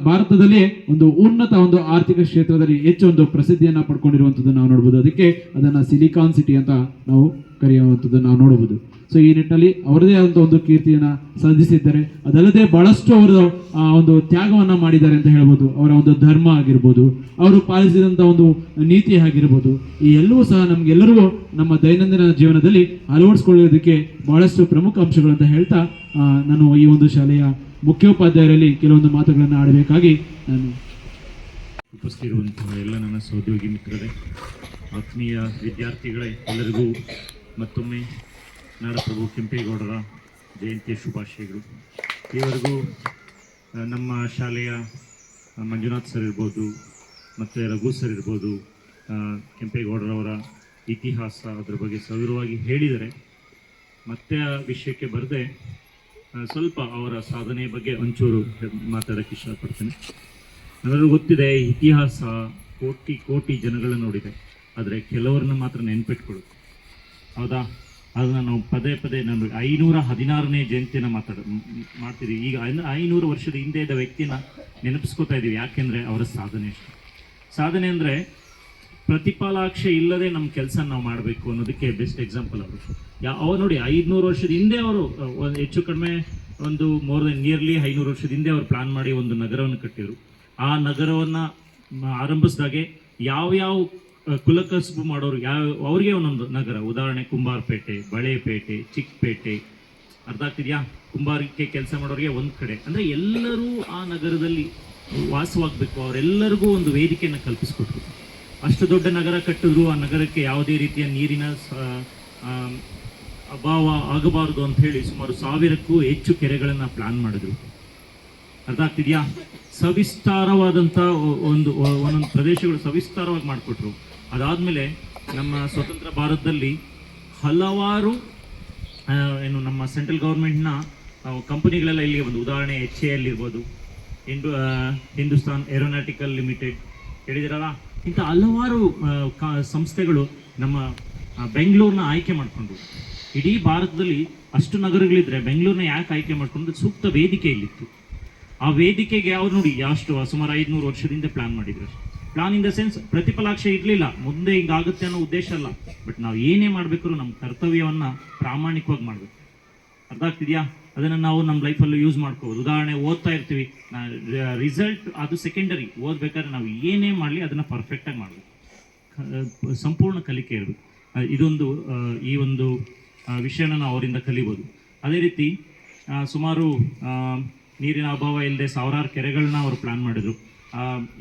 ಭಾರತದಲ್ಲಿ ಒಂದು ಉನ್ನತ ಒಂದು ಆರ್ಥಿಕ ಕ್ಷೇತ್ರದಲ್ಲಿ ಹೆಚ್ಚು ಒಂದು ಪ್ರಸಿದ್ಧಿಯನ್ನ ಪಡ್ಕೊಂಡಿರುವಂಥದ್ದು ನಾವು ನೋಡಬಹುದು. ಅದಕ್ಕೆ ಅದನ್ನ ಸಿಲಿಕಾನ್ ಸಿಟಿ ಅಂತ ನಾವು ಕರೆಯುವಂಥದ್ದು ನಾವು ನೋಡಬಹುದು. ಸೊ ಈ ನಿಟ್ಟಿನಲ್ಲಿ ಅವರದೇ ಆದಂತಹ ಒಂದು ಕೀರ್ತಿಯನ್ನ ಸಾಧಿಸಿದ್ದಾರೆ. ಅದಲ್ಲದೆ ಬಹಳಷ್ಟು ಅವರು ಒಂದು ತ್ಯಾಗವನ್ನ ಮಾಡಿದ್ದಾರೆ ಅಂತ ಹೇಳ್ಬೋದು. ಅವರ ಒಂದು ಧರ್ಮ ಆಗಿರ್ಬೋದು, ಅವರು ಪಾಲಿಸಿದಂತ ಒಂದು ನೀತಿ ಆಗಿರ್ಬೋದು, ಈ ಎಲ್ಲವೂ ಸಹ ನಮ್ಗೆಲ್ಲರಿಗೂ ನಮ್ಮ ದೈನಂದಿನ ಜೀವನದಲ್ಲಿ ಅಳವಡಿಸಿಕೊಳ್ಳೋದಕ್ಕೆ ಬಹಳಷ್ಟು ಪ್ರಮುಖ ಅಂಶಗಳು ಅಂತ ಹೇಳ್ತಾ ನಾನು ಈ ಒಂದು ಶಾಲೆಯ ಮುಖ್ಯೋಪಾಧ್ಯಾಯರಲ್ಲಿ ಕೆಲವೊಂದು ಮಾತುಗಳನ್ನು ಆಡಬೇಕಾಗಿ ನಾನು ಉಪಸ್ಥಿತಿರುವಂತಹ ಎಲ್ಲ ನನ್ನ ಸಹೋದ್ಯೋಗಿ ಮಿತ್ರರೇ, ಆತ್ಮೀಯ ವಿದ್ಯಾರ್ಥಿಗಳೇ, ಎಲ್ಲರಿಗೂ ಮತ್ತೊಮ್ಮೆ ನಾಡಪ್ರಭು ಕೆಂಪೇಗೌಡರ ಜಯಂತಿಯ ಶುಭಾಶಯಗಳು. ಈವರೆಗೂ ನಮ್ಮ ಶಾಲೆಯ ಮಂಜುನಾಥ್ ಸರ್ ಇರ್ಬೋದು, ಮತ್ತು ರಘು ಸರ್ ಇರ್ಬೋದು, ಕೆಂಪೇಗೌಡರವರ ಇತಿಹಾಸ ಅದರ ಬಗ್ಗೆ ಸವಿರವಾಗಿ ಹೇಳಿದರೆ, ಮತ್ತೆ ಆ ವಿಷಯಕ್ಕೆ ಬರದೆ ಸ್ವಲ್ಪ ಅವರ ಸಾಧನೆಯ ಬಗ್ಗೆ ಒಂಚೂರು ಮಾತಾಡೋಕ್ಕೆ ಇಷ್ಟಪಡ್ತೇನೆ. ನಮಗೆಲ್ಲರಿಗೂ ಗೊತ್ತಿದೆ, ಇತಿಹಾಸ ಕೋಟಿ ಕೋಟಿ ಜನಗಳನ್ನ ನೋಡಿದೆ, ಆದರೆ ಕೆಲವರನ್ನ ಮಾತ್ರ ನೆನ್ಪಿಟ್ಕೊಳ್ಳುತ್ತೆ. ಹೌದಾ? ಅದನ್ನು ನಾವು ಪದೇ ಪದೇ ನಮಗೆ 516ನೇ ಜಯಂತಿಯನ್ನು ಮಾಡ್ತಿದ್ದೀವಿ. ಈಗ 500 ವರ್ಷದ ಹಿಂದೆ ಇದ್ದ ವ್ಯಕ್ತಿನ ನೆನಪಿಸ್ಕೋತಾ ಇದ್ದೀವಿ. ಯಾಕೆಂದರೆ ಅವರ ಸಾಧನೆ ಅಷ್ಟೆ. ಸಾಧನೆ ಅಂದರೆ ಪ್ರತಿಫಲಾಕ್ಷೆ ಇಲ್ಲದೆ ನಮ್ಮ ಕೆಲಸ ನಾವು ಮಾಡಬೇಕು ಅನ್ನೋದಕ್ಕೆ ಬೆಸ್ಟ್ ಎಕ್ಸಾಂಪಲ್ ಅವರು. ಅವ್ರು ನೋಡಿ, 500 ವರ್ಷದ ಹಿಂದೆ ಅವರು ಹೆಚ್ಚು ಕಡಿಮೆ ಒಂದು ಮೋರ್ ದೆನ್ ನಿಯರ್ಲಿ 500 ವರ್ಷದ ಹಿಂದೆ ಅವರು ಪ್ಲಾನ್ ಮಾಡಿ ಒಂದು ನಗರವನ್ನು ಕಟ್ಟಿದರು. ಆ ನಗರವನ್ನು ಆರಂಭಿಸಿದಾಗೆ ಯಾವ್ಯಾವ ಕುಲಕಸುಬು ಮಾಡೋರು ಅವ್ರಿಗೆ ಒಂದೊಂದು ನಗರ, ಉದಾಹರಣೆ ಕುಂಬಾರಪೇಟೆ, ಬಳೆಪೇಟೆ, ಚಿಕ್ಕಪೇಟೆ, ಅರ್ಥ ಆಗ್ತಿದೆಯಾ? ಕುಂಬಾರಿಕೆ ಕೆಲಸ ಮಾಡೋರಿಗೆ ಒಂದು ಕಡೆ, ಅಂದರೆ ಎಲ್ಲರೂ ಆ ನಗರದಲ್ಲಿ ವಾಸವಾಗಬೇಕು, ಅವರೆಲ್ಲರಿಗೂ ಒಂದು ವೇದಿಕೆಯನ್ನು ಕಲ್ಪಿಸ್ಕೊಟ್ರು. ಅಷ್ಟು ದೊಡ್ಡ ನಗರ ಕಟ್ಟಿದ್ರು. ಆ ನಗರಕ್ಕೆ ಯಾವುದೇ ರೀತಿಯ ನೀರಿನ ಅಭಾವ ಆಗಬಾರದು ಅಂತ ಹೇಳಿ ಸುಮಾರು 1000ಕ್ಕೂ ಹೆಚ್ಚು ಕೆರೆಗಳನ್ನು ಪ್ಲಾನ್ ಮಾಡಿದ್ರು. ಅರ್ಥ ಆಗ್ತಿದೆಯಾ? ಸವಿಸ್ತಾರವಾದಂಥ ಒಂದೊಂದು ಪ್ರದೇಶಗಳು ಸವಿಸ್ತಾರವಾಗಿ ಮಾಡಿಕೊಟ್ರು. ಅದಾದಮೇಲೆ ನಮ್ಮ ಸ್ವತಂತ್ರ ಭಾರತದಲ್ಲಿ ಹಲವಾರು ನಮ್ಮ ಸೆಂಟ್ರಲ್ ಗೌರ್ಮೆಂಟ್ನ ಕಂಪನಿಗಳೆಲ್ಲ ಇಲ್ಲಿಗೆ ಬಂದು, ಉದಾಹರಣೆ HAL ಇರ್ಬೋದು, ಹಿಂದೂಸ್ತಾನ್ ಏರೋನಾಟಿಕಲ್ ಲಿಮಿಟೆಡ್ ಹೇಳಿದಿರಲ್ಲ, ಇಂಥ ಹಲವಾರು ಸಂಸ್ಥೆಗಳು ನಮ್ಮ ಬೆಂಗಳೂರನ್ನ ಆಯ್ಕೆ ಮಾಡಿಕೊಂಡು, ಇಡೀ ಭಾರತದಲ್ಲಿ ಅಷ್ಟು ನಗರಗಳಿದ್ರೆ ಬೆಂಗಳೂರನ್ನ ಯಾಕೆ ಆಯ್ಕೆ ಮಾಡ್ಕೊಂಡು ಸೂಕ್ತ ವೇದಿಕೆ ಇಲ್ಲಿತ್ತು. ಆ ವೇದಿಕೆಗೆ ಯಾವ್ದು ನೋಡಿ, ಸುಮಾರು 500 ವರ್ಷದಿಂದ ಪ್ಲಾನ್ ಮಾಡಿದ್ರು. ಪ್ಲಾನ್ ಇನ್ ದ ಸೆನ್ಸ್ ಪ್ರತಿಫಲಾಕ್ಷೆ ಇರಲಿಲ್ಲ, ಮುಂದೆ ಹಿಂಗಾಗುತ್ತೆ ಅನ್ನೋ ಉದ್ದೇಶ ಅಲ್ಲ, ಬಟ್ ನಾವು ಏನೇ ಮಾಡಬೇಕಾದ್ರೂ ನಮ್ಮ ಕರ್ತವ್ಯವನ್ನು ಪ್ರಾಮಾಣಿಕವಾಗಿ ಮಾಡಬೇಕು. ಅರ್ಥ ಆಗ್ತಿದೆಯಾ? ಅದನ್ನು ನಾವು ನಮ್ಮ ಲೈಫಲ್ಲೂ ಯೂಸ್ ಮಾಡ್ಕೋಬೋದು. ಉದಾಹರಣೆ, ಓದ್ತಾ ಇರ್ತೀವಿ, ರಿಸಲ್ಟ್ ಅದು ಸೆಕೆಂಡರಿ. ಓದಬೇಕಾದ್ರೆ ನಾವು ಏನೇ ಮಾಡಲಿ ಅದನ್ನು ಪರ್ಫೆಕ್ಟಾಗಿ ಮಾಡಬೇಕು, ಸಂಪೂರ್ಣ ಕಲಿಕೆ ಇರಬೇಕು. ಇದೊಂದು ಈ ಒಂದು ವಿಷಯನ ನಾವು ಅವರಿಂದ ಕಲಿಬೋದು. ಅದೇ ರೀತಿ ಸುಮಾರು ನೀರಿನ ಅಭಾವ ಇಲ್ಲದೆ ಸಾವಿರಾರು ಕೆರೆಗಳನ್ನ ಅವರು ಪ್ಲಾನ್ ಮಾಡಿದರು.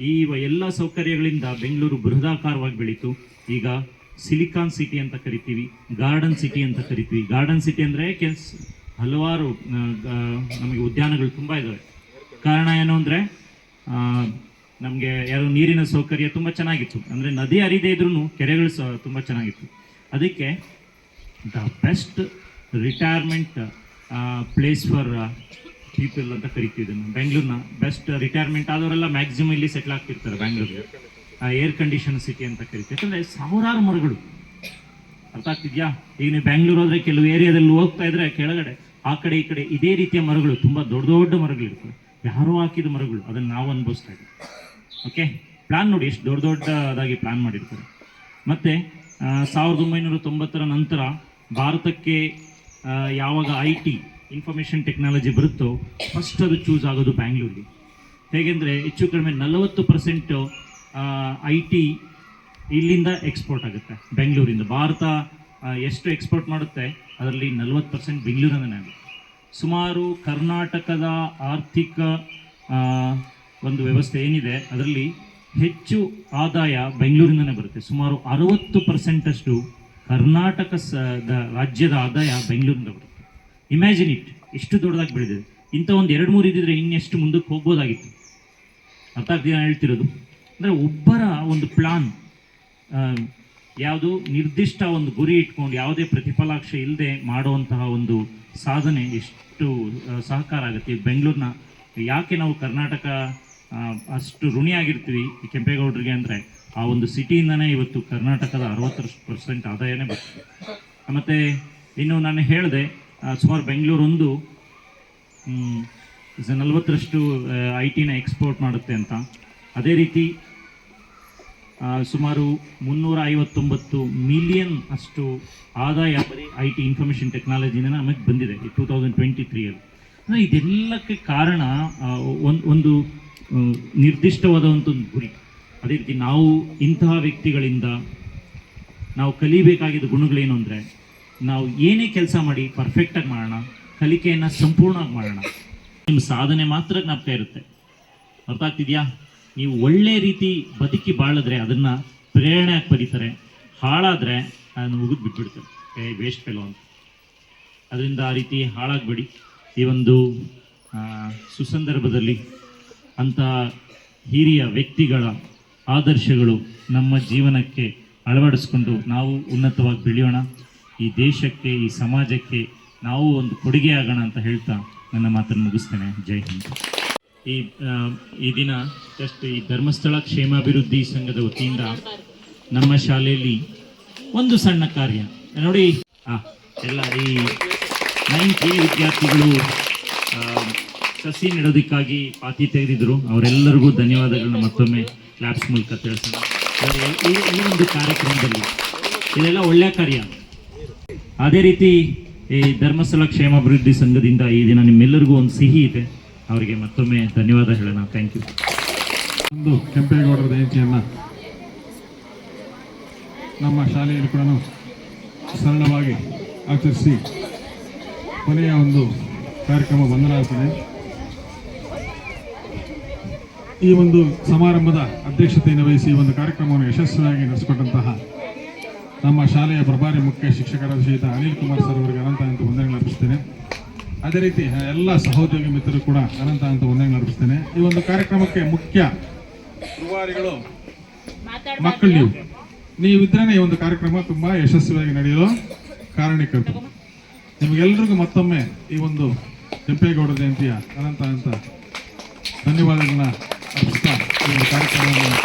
ಈ ಎಲ್ಲ ಸೌಕರ್ಯಗಳಿಂದ ಬೆಂಗಳೂರು ಬೃಹದಾಕಾರವಾಗಿ ಬೆಳೀತು. ಈಗ ಸಿಲಿಕಾನ್ ಸಿಟಿ ಅಂತ ಕರಿತೀವಿ, ಗಾರ್ಡನ್ ಸಿಟಿ ಅಂತ ಕರಿತೀವಿ. ಗಾರ್ಡನ್ ಸಿಟಿ ಅಂದರೆ ಹಲವಾರು ನಮಗೆ ಉದ್ಯಾನಗಳು ತುಂಬ ಇದ್ದಾವೆ. ಕಾರಣ ಏನು ಅಂದರೆ ನಮಗೆ ನೀರಿನ ಸೌಕರ್ಯ ತುಂಬ ಚೆನ್ನಾಗಿತ್ತು. ಅಂದರೆ ನದಿ ಹರಿದೇ ಇದ್ರೂ ಕೆರೆಗಳು ಸಹ ತುಂಬ ಚೆನ್ನಾಗಿತ್ತು. ಅದಕ್ಕೆ the best retirement place for people ಅಂತ ಕರಿತೀವಿ ನಾವು. ಬೆಂಗಳೂರಿನ ಬೆಸ್ಟ್ ರಿಟೈರ್ಮೆಂಟ್ ಆದವರೆಲ್ಲ ಮ್ಯಾಕ್ಸಿಮಮ್ ಇಲ್ಲಿ ಸೆಟ್ಲ್ ಆಗ್ತಿರ್ತಾರೆ ಬೆಂಗಳೂರಿಗೆ. ಏರ್ ಕಂಡೀಷನ್ ಸಿಟಿ ಅಂತ ಕರಿತೀವಿ. ಯಾಕಂದರೆ ಸಾವಿರಾರು ಮರಗಳು. ಅರ್ಥ ಆಗ್ತಿದ್ಯಾ? ಈಗ ನೀವು ಬೆಂಗಳೂರು ಹೋದರೆ ಕೆಲವು ಏರಿಯಾದಲ್ಲಿ ಹೋಗ್ತಾ ಇದ್ರೆ ಕೆಳಗಡೆ ಆ ಕಡೆ ಈ ಕಡೆ ಇದೇ ರೀತಿಯ ಮರಗಳು, ತುಂಬ ದೊಡ್ಡ ದೊಡ್ಡ ಮರಗಳಿರ್ತವೆ. ಯಾರೋ ಹಾಕಿದ ಮರಗಳು, ಅದನ್ನು ನಾವು ಅನುಭವಿಸ್ತಾ ಇದ್ದೀವಿ. ಓಕೆ, ಪ್ಲಾನ್ ನೋಡಿ ಎಷ್ಟು ದೊಡ್ಡ ದೊಡ್ಡದಾಗಿ ಪ್ಲಾನ್ ಮಾಡಿರ್ತಾರೆ. ಮತ್ತು 1990ರ ನಂತರ ಭಾರತಕ್ಕೆ ಯಾವಾಗ IT ಇನ್ಫಾರ್ಮೇಷನ್ ಟೆಕ್ನಾಲಜಿ ಬರುತ್ತೋ ಫಸ್ಟ್ ಅದು ಚೂಸ್ ಆಗೋದು ಬ್ಯಾಂಗ್ಳೂರಿಗೆ. ಹೇಗೆಂದರೆ ಹೆಚ್ಚು ಕಡಿಮೆ 40% IT ಇಲ್ಲಿಂದ ಎಕ್ಸ್ಪೋರ್ಟ್ ಆಗುತ್ತೆ ಬೆಂಗಳೂರಿಂದ. ಭಾರತ ಎಷ್ಟು ಎಕ್ಸ್ಪೋರ್ಟ್ ಮಾಡುತ್ತೆ ಅದರಲ್ಲಿ 40% ಬೆಂಗಳೂರಿನದೇ ಆಗುತ್ತೆ. ಸುಮಾರು ಕರ್ನಾಟಕದ ಆರ್ಥಿಕ ಒಂದು ವ್ಯವಸ್ಥೆ ಏನಿದೆ ಅದರಲ್ಲಿ ಹೆಚ್ಚು ಆದಾಯ ಬೆಂಗಳೂರಿನಲ್ಲೇ ಬರುತ್ತೆ. ಸುಮಾರು 60% ಕರ್ನಾಟಕ ರಾಜ್ಯದ ಆದಾಯ ಬೆಂಗಳೂರಿನಿಂದ ಬರುತ್ತೆ. ಇಮ್ಯಾಜಿನ್ ಇಟ್, ಎಷ್ಟು ದೊಡ್ಡದಾಗಿ ಬೆಳೆದಿದೆ. ಇಂಥ ಒಂದು 2-3 ಇದ್ದಿದ್ರೆ ಇನ್ನೆಷ್ಟು ಮುಂದಕ್ಕೆ ಹೋಗ್ಬೋದಾಗಿತ್ತು. ಅರ್ಥ ಆಗ್ತಿದೆ ನಾನು ಹೇಳ್ತಿರೋದು? ಅಂದರೆ ಒಬ್ಬರ ಒಂದು ಪ್ಲಾನ್, ಯಾವುದು ನಿರ್ದಿಷ್ಟ ಒಂದು ಗುರಿ ಇಟ್ಕೊಂಡು ಯಾವುದೇ ಪ್ರತಿಫಲಾಕ್ಷೆ ಇಲ್ಲದೆ ಮಾಡುವಂತಹ ಒಂದು ಸಾಧನೆ ಎಷ್ಟು ಸಹಕಾರ ಆಗುತ್ತೆ. ಬೆಂಗಳೂರಿನ ಯಾಕೆ ನಾವು ಕರ್ನಾಟಕ ಅಷ್ಟು ಋಣಿಯಾಗಿರ್ತೀವಿ ಈ ಕೆಂಪೇಗೌಡರಿಗೆ ಅಂದರೆ, ಆ ಒಂದು ಸಿಟಿಯಿಂದನೇ ಇವತ್ತು ಕರ್ನಾಟಕದ 60% ಆದಾಯನೇ ಬರ್ತದೆ. ಮತ್ತು ಇನ್ನು ನಾನು ಹೇಳಿದೆ, ಸುಮಾರು ಬೆಂಗಳೂರು ಒಂದು 40% IT ನ ಎಕ್ಸ್ಪೋರ್ಟ್ ಮಾಡುತ್ತೆ ಅಂತ. ಅದೇ ರೀತಿ ಸುಮಾರು 359 ಮಿಲಿಯನ್ ಅಷ್ಟು ಆದಾಯ ಬರೀ IT ಇನ್ಫಾರ್ಮೇಷನ್ ಟೆಕ್ನಾಲಜಿನ ನಮಗೆ ಬಂದಿದೆ ಈ 2023 ಅಂದರೆ ಇದೆಲ್ಲಕ್ಕೆ ಕಾರಣ ಒಂದು ನಿರ್ದಿಷ್ಟವಾದಂಥ ಒಂದು ಗುರಿ. ಅದೇ ರೀತಿ ನಾವು ಇಂತಹ ವ್ಯಕ್ತಿಗಳಿಂದ ನಾವು ಕಲಿಬೇಕಾಗಿದ್ದ ಗುಣಗಳೇನು ಅಂದರೆ, ನಾವು ಏನೇ ಕೆಲಸ ಮಾಡಿ ಪರ್ಫೆಕ್ಟಾಗಿ ಮಾಡೋಣ, ಕಲಿಕೆಯನ್ನು ಸಂಪೂರ್ಣವಾಗಿ ಮಾಡೋಣ. ನಿಮ್ಮ ಸಾಧನೆ ಮಾತ್ರ ಜ್ಞಾಪಕ ಇರುತ್ತೆ. ಅರ್ಥ ಆಗ್ತಿದೆಯಾ? ನೀವು ಒಳ್ಳೆ ರೀತಿ ಬದುಕಿ ಬಾಳಿದ್ರೆ ಅದನ್ನು ಪ್ರೇರಣೆ ಆಗಿ ಬರೀತಾರೆ, ಹಾಳಾದರೆ ಅದನ್ನು ಮುಗಿದು ಬಿಟ್ಬಿಡ್ತಾರೆ, ವೇಸ್ಟ್ ಫೆಲೋ ಅಂತ. ಅದರಿಂದ ಆ ರೀತಿ ಹಾಳಾಗಬೇಡಿ. ಈ ಒಂದು ಸುಸಂದರ್ಭದಲ್ಲಿ ಅಂಥ ಹಿರಿಯ ವ್ಯಕ್ತಿಗಳ ಆದರ್ಶಗಳು ನಮ್ಮ ಜೀವನಕ್ಕೆ ಅಳವಡಿಸ್ಕೊಂಡು ನಾವು ಉನ್ನತವಾಗಿ ಬೆಳೆಯೋಣ. ಈ ದೇಶಕ್ಕೆ, ಈ ಸಮಾಜಕ್ಕೆ ನಾವು ಒಂದು ಕೊಡುಗೆ ಆಗೋಣ ಅಂತ ಹೇಳ್ತಾ ನನ್ನ ಮಾತನ್ನು ಮುಗಿಸ್ತೇನೆ. ಜೈ ಹಿಂದ್. ಈ ದಿನ ಜಸ್ಟ್ ಈ ಧರ್ಮಸ್ಥಳ ಕ್ಷೇಮಾಭಿವೃದ್ಧಿ ಸಂಘದ ವತಿಯಿಂದ ನಮ್ಮ ಶಾಲೆಯಲ್ಲಿ ಒಂದು ಸಣ್ಣ ಕಾರ್ಯ ನೋಡಿ. ಎಲ್ಲ ಈ 9th ವಿದ್ಯಾರ್ಥಿಗಳು ಸಸಿ ನೆಡೋದಕ್ಕಾಗಿ ಪಾತಿ ತೆಗೆದಿದ್ರು. ಅವರೆಲ್ಲರಿಗೂ ಧನ್ಯವಾದಗಳನ್ನ ಮತ್ತೊಮ್ಮೆ ಕ್ಲಾಪ್ಸ್ ಮೂಲಕ ತಿಳಿಸೋಣ. ಈ ಒಂದು ಕಾರ್ಯಕ್ರಮದಲ್ಲಿ ಇದೆಲ್ಲ ಒಳ್ಳೆಯ ಕಾರ್ಯ. ಅದೇ ರೀತಿ ಈ ಧರ್ಮಸ್ಥಳ ಕ್ಷೇಮಾಭಿವೃದ್ಧಿ ಸಂಘದಿಂದ ಈ ದಿನ ನಿಮ್ಮೆಲ್ಲರಿಗೂ ಒಂದು ಸಿಹಿ ಇದೆ. ಅವರಿಗೆ ಮತ್ತೊಮ್ಮೆ ಧನ್ಯವಾದ ಹೇಳೋಣ. Thank you. ಒಂದು ಕೆಂಪೇಗೌಡರ ಜಯಂತಿಯನ್ನು ನಮ್ಮ ಶಾಲೆಯಲ್ಲಿ ಕೂಡ ಸರಳವಾಗಿ ಆಚರಿಸಿ ಕೊನೆಯ ಒಂದು ಕಾರ್ಯಕ್ರಮ ಬಂಧನಾಗ್ತದೆ. ಈ ಒಂದು ಸಮಾರಂಭದ ಅಧ್ಯಕ್ಷತೆಯನ್ನು ವಹಿಸಿ ಈ ಒಂದು ಕಾರ್ಯಕ್ರಮವನ್ನು ಯಶಸ್ವಿಯಾಗಿ ನಡೆಸಿಕೊಟ್ಟಂತಹ ನಮ್ಮ ಶಾಲೆಯ ಪ್ರಭಾರಿ ಮುಖ್ಯ ಶಿಕ್ಷಕರಾದ ಶ್ರೀಯುತ ಅನಿಲ್ ಕುಮಾರ್ ಸರ್ ಅವರಿಗೆ ಅನಂತ ವಂದನೆಗಳನ್ನು ಅರ್ಪಿಸ್ತೇನೆ. ಅದೇ ರೀತಿ ಎಲ್ಲ ಸಹೋದ್ಯೋಗಿ ಮಿತ್ರರು ಕೂಡ ಅನಂತ ವಂದನೆಗಳನ್ನು ಅರ್ಪಿಸ್ತೇನೆ. ಈ ಒಂದು ಕಾರ್ಯಕ್ರಮಕ್ಕೆ ಮುಖ್ಯ ರೂವಾರಿಗಳು ಮಕ್ಕಳು ನೀವಿದ್ರೇ ಈ ಒಂದು ಕಾರ್ಯಕ್ರಮ ತುಂಬ ಯಶಸ್ವಿಯಾಗಿ ನಡೆಯಲು ಕಾರಣೀಕರ್ತರು. ನಿಮಗೆಲ್ಲರಿಗೂ ಮತ್ತೊಮ್ಮೆ ಈ ಒಂದು ಕೆಂಪೇಗೌಡ ಜಯಂತಿಯ ಅನಂತ ಧನ್ಯವಾದಗಳನ್ನ ಅರ್ಪಿಸ್ತಾ ಈ ಒಂದು ಕಾರ್ಯಕ್ರಮವನ್ನು